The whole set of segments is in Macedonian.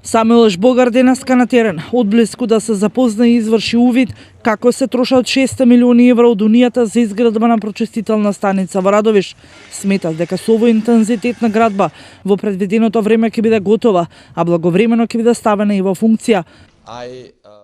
Самуел Богар денеска на терен, одблиску да се запозна и изврши увид како се трошат 600 милиони евра од Унијата за изградба на прочистителна станица во Радовиш. Смета дека со овој интензитет на градба во предвиденото време ќе биде готова, а благовремено ќе биде ставена и во функција.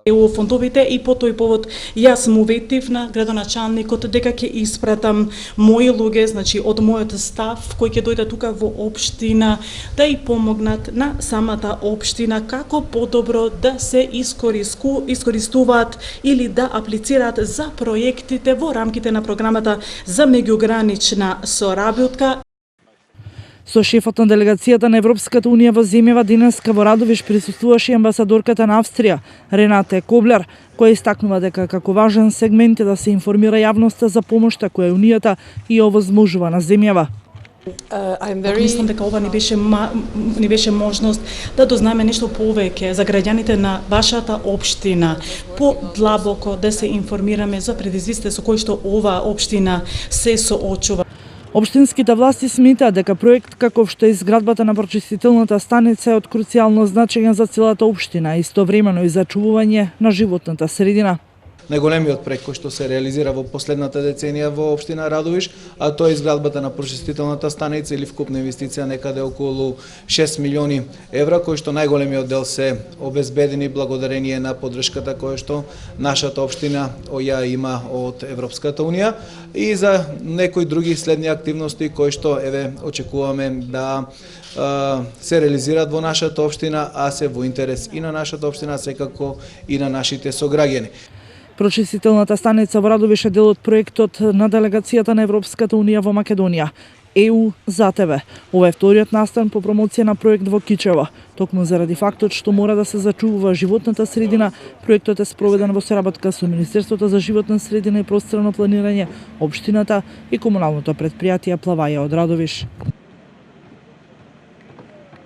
ЕУ фондовите и по тој повод јас му ветив на градоначалникот дека ќе испратам мои луѓе, значи од мојот став кој ќе дојде тука во општина да и помогнат на самата општина како подобро да се искористуваат или да аплицираат за проектите во рамките на програмата за меѓугранична соработка. Со шефот на делегацијата на Европската Унија во земјава денеска во Радовиш присуствуваше амбасадорката на Австрија, Ренате Коблер, која истакнува дека како важен сегмент е да се информира јавноста за помошта која Унијата и овозможува на земјава. Мислам дека ова ни беше можност да дознаме нешто повеќе за граѓаните на вашата општина, подлабоко да се информираме за предизвиците со кои што ова општина се соочува. Општинските власти сметаат дека проект каков што е изградбата на прочистителната станица е од круцијално значење за целата општина, истовремено и за чувување на животната средина. Најголемиот проект кој што се реализира во последната деценија во општина Радовиш, а тоа е изградбата на прочистителната станица или вкупна инвестиција некаде околу 6 милиони евра, кој што најголемиот дел се обезбедени благодарение на поддршката која што нашата општина ја има од Европската Унија и за некои други следни активности кои што очекуваме да се реализираат во нашата општина, а се во интерес и на нашата општина, секако и на нашите сограѓани. Прочистителната станица во Радовиш е дел од проектот на делегацијата на Европската Унија во Македонија. ЕУ за тебе. Ова е вториот настан по промоција на проект во Кичево. Токму заради фактот што мора да се зачувува животната средина, проектот е спроведен во соработка со Министерството за животна средина и просторно планирање, општината и комуналното претпријатие Плаваја од Радовиш.